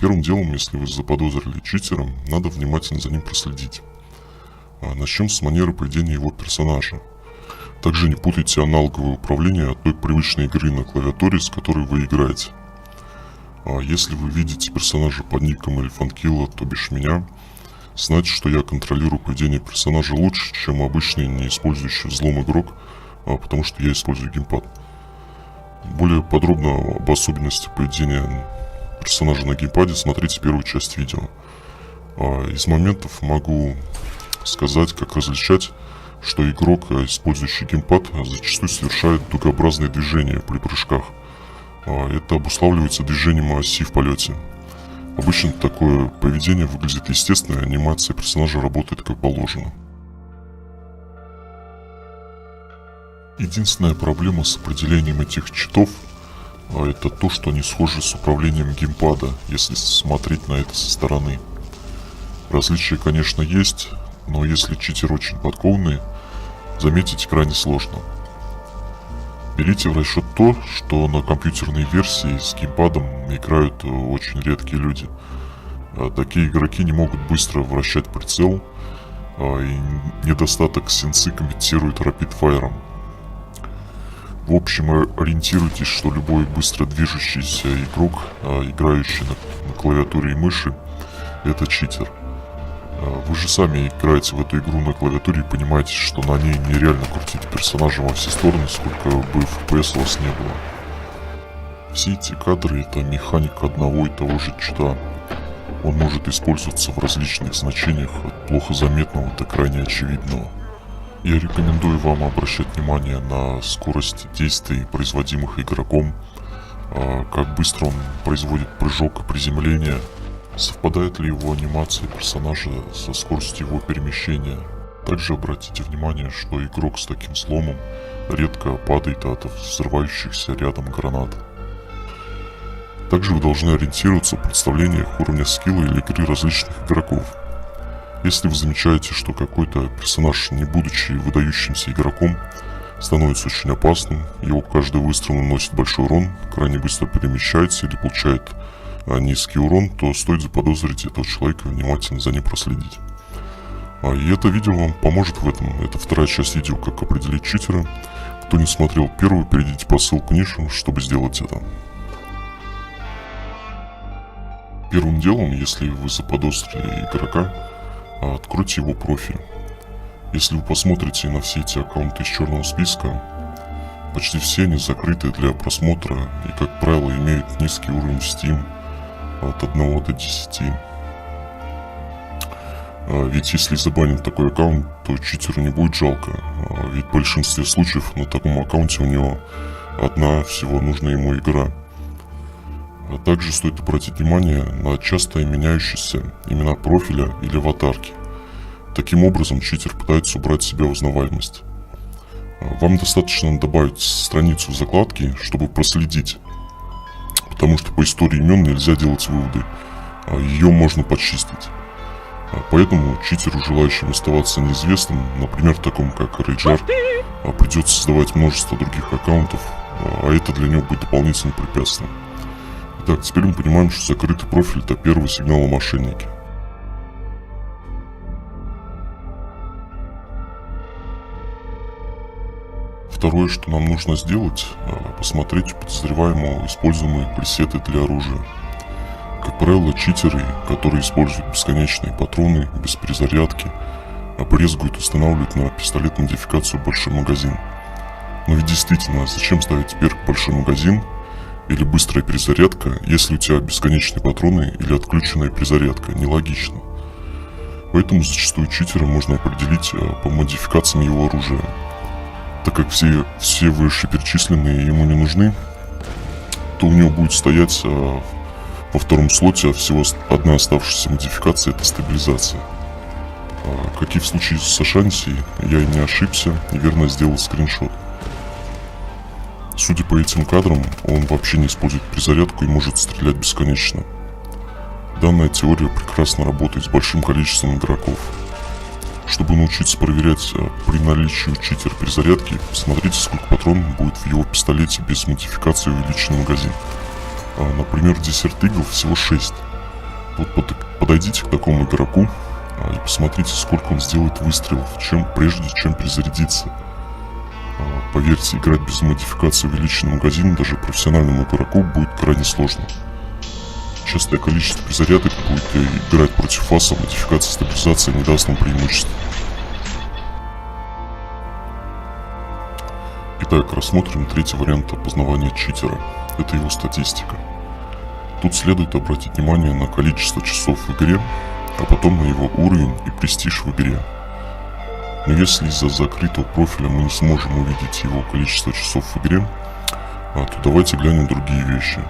Первым делом, если вы заподозрили читера, надо внимательно за ним проследить. Начнем с манеры поведения его персонажа. Также не путайте аналоговое управление от той привычной игры на клавиатуре, с которой вы играете. Если вы видите персонажа под ником Эльфанкилла, то бишь меня, знайте, что я контролирую поведение персонажа лучше, чем обычный не использующий взлом игрок, потому что я использую геймпад. Более подробно об особенностях поведения персонажа на геймпаде смотрите первую часть видео. Из моментов могу сказать, как различать, что игрок, использующий геймпад, зачастую совершает дугообразные движения при прыжках. Это обуславливается движением оси в полете. Обычно такое поведение выглядит естественно, и анимация персонажа работает как положено. Единственная проблема с определением этих читов это то, что они схожи с управлением геймпада, если смотреть на это со стороны. Различия, конечно, есть, но если читер очень подкованный, заметить крайне сложно. Берите в расчет то, что на компьютерной версии с геймпадом играют очень редкие люди. Такие игроки не могут быстро вращать прицел, и недостаток сенсы компенсирует рапид-файром. В общем, ориентируйтесь, что любой быстро движущийся игрок, играющий на клавиатуре и мыши, это читер. Вы же сами играете в эту игру на клавиатуре и понимаете, что на ней нереально крутить персонажа во все стороны, сколько бы FPS у вас не было. Все эти кадры — это механика одного и того же чита. Он может использоваться в различных значениях, от плохо заметного до крайне очевидного. Я рекомендую вам обращать внимание на скорость действий, производимых игроком, как быстро он производит прыжок и приземление, совпадает ли его анимация персонажа со скоростью его перемещения. Также обратите внимание, что игрок с таким сломом редко падает от взрывающихся рядом гранат. Также вы должны ориентироваться в представлениях уровня скилла или игры различных игроков. Если вы замечаете, что какой-то персонаж, не будучи выдающимся игроком, становится очень опасным, его каждый выстрел наносит большой урон, крайне быстро перемещается или получает низкий урон, то стоит заподозрить этого человека и внимательно за ним проследить. И это видео вам поможет в этом. Это вторая часть видео, как определить читера. Кто не смотрел первую, перейдите по ссылке ниже, чтобы сделать это. Первым делом, если вы заподозрили игрока, откройте его профиль. Если вы посмотрите на все эти аккаунты из черного списка, почти все они закрыты для просмотра и, как правило, имеют низкий уровень в Steam от 1 до 10. Ведь если забанить такой аккаунт, то читеру не будет жалко, ведь в большинстве случаев на таком аккаунте у него одна всего нужная ему игра. А также стоит обратить внимание на часто меняющиеся имена профиля или аватарки. Таким образом, читер пытается убрать с себя узнаваемость. Вам достаточно добавить страницу в закладке, чтобы проследить, потому что по истории имен нельзя делать выводы, ее можно подчистить. Поэтому читеру, желающему оставаться неизвестным, например, такому как Рейджар, придется создавать множество других аккаунтов, а это для него будет дополнительным препятствием. Итак, теперь мы понимаем, что закрытый профиль — это первый сигнал о мошеннике. Второе, что нам нужно сделать, посмотреть у подозреваемого используемые пресеты для оружия. Как правило, читеры, которые используют бесконечные патроны без перезарядки, брезгуют устанавливать на пистолет модификацию большой магазин. Но ведь действительно, зачем ставить перк большой магазин или быстрая перезарядка, если у тебя бесконечные патроны или отключенная перезарядка? Нелогично. Поэтому зачастую читера можно определить по модификациям его оружия. Так как все вышеперечисленные ему не нужны, то у него будет стоять во втором слоте всего одна оставшаяся модификация — это стабилизация. Как и в случае с Ашанти, я и не ошибся и верно сделал скриншот. Судя по этим кадрам, он вообще не использует перезарядку и может стрелять бесконечно. Данная теория прекрасно работает с большим количеством игроков. Чтобы научиться проверять при наличии у читера перезарядки, посмотрите, сколько патронов будет в его пистолете без модификации увеличенный магазин. Например, Desert Eagle всего 6. Вот подойдите к такому игроку и посмотрите, сколько он сделает выстрелов, прежде чем перезарядиться. Поверьте, играть без модификации увеличенного магазина даже профессиональному игроку будет крайне сложно. Частое количество перезарядок будет играть против вас, а модификация стабилизации не даст вам преимущества. Итак, рассмотрим третий вариант опознавания читера. Это его статистика. Тут следует обратить внимание на количество часов в игре, а потом на его уровень и престиж в игре. Но если из-за закрытого профиля мы не сможем увидеть его количество часов в игре, то давайте глянем другие вещи.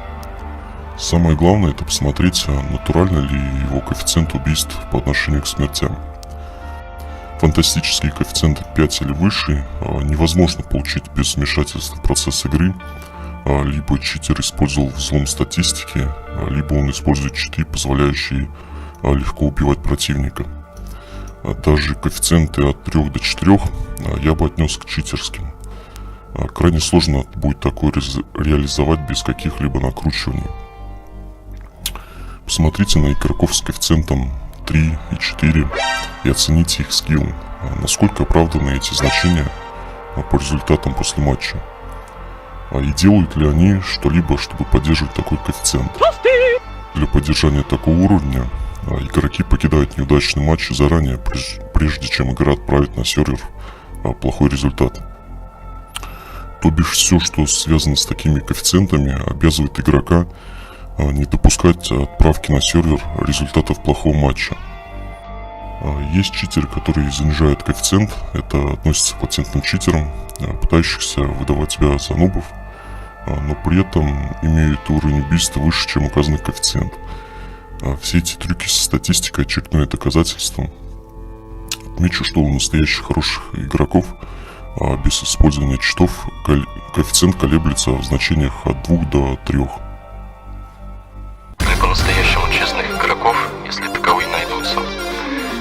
Самое главное — это посмотреть, натурально ли его коэффициент убийств по отношению к смертям. Фантастические коэффициенты 5 или выше невозможно получить без вмешательства в процесс игры. Либо читер использовал взлом статистики, либо он использует читы, позволяющие легко убивать противника. Даже коэффициенты от 3 до 4 я бы отнес к читерским. Крайне сложно будет такое реализовать без каких-либо накручиваний. Посмотрите на игроков с коэффициентом 3 и 4 и оцените их скилл, насколько оправданы эти значения по результатам после матча. И делают ли они что-либо, чтобы поддерживать такой коэффициент. Для поддержания такого уровня игроки покидают неудачный матч заранее, прежде чем игра отправит на сервер плохой результат. То бишь все, что связано с такими коэффициентами, обязывает игрока не допускать отправки на сервер результатов плохого матча. Есть читеры, которые занижают коэффициент. Это относится к латентным читерам, пытающихся выдавать себя за нубов, но при этом имеют уровень убийства выше, чем указанный коэффициент. Все эти трюки со статистикой очередное доказательство. Отмечу, что у настоящих хороших игроков без использования читов коэффициент колеблется в значениях от 2 до 3. Для по-настоящему честных игроков, если таковые найдутся,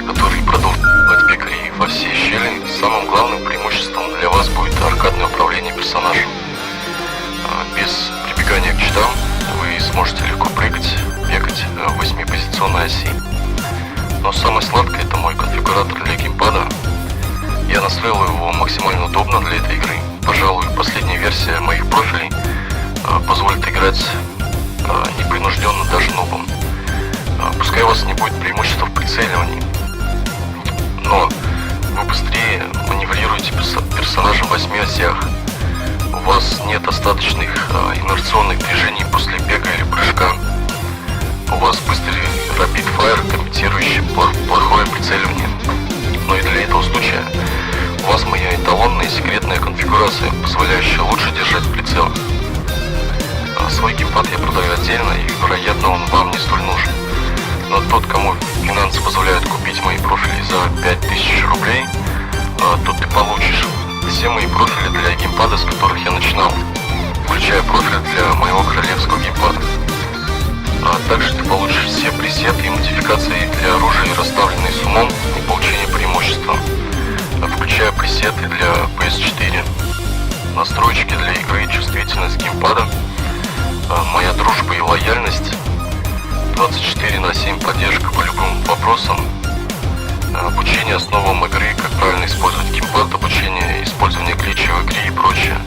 которые продолжат пекарей во все щели, самым главным преимуществом для вас будет аркадное управление персонажем. Без прибегания к читам вы сможете легко прыгать, бегать в 8-позиционной оси. Но самое сладкое — это мой конфигуратор для геймпада. Я настроил его максимально удобно для этой игры. Пожалуй, последняя версия моих профилей позволит играть непринужденно даже нубом. Пускай у вас не будет преимущества в прицеливании, но вы быстрее маневрируете персонажем в 8 осях. У вас нет остаточных инерционных движений после бега или прыжка. У вас быстрый rapid fire, компенсирующий плохое прицеливание. Но и для этого случая у вас моя эталонная и секретная конфигурация, позволяющая лучше держать прицел. Свой геймпад я продаю отдельно, и, вероятно, он вам не столь нужен. Но тот, кому финансы позволяют купить мои профили за 5000 рублей, тот ты получишь все мои профили для геймпада, с которых я начинал, включая профиль для моего королевского геймпада. Также ты получишь все пресеты и модификации для оружия, расставленные с умом и получения преимущества, включая пресеты для PS4, настройки для игры и чувствительность геймпада, моя дружба и лояльность, 24/7 поддержка по любым вопросам, обучение основам игры, как правильно использовать геймпад, обучение использования гличей в игре и прочее.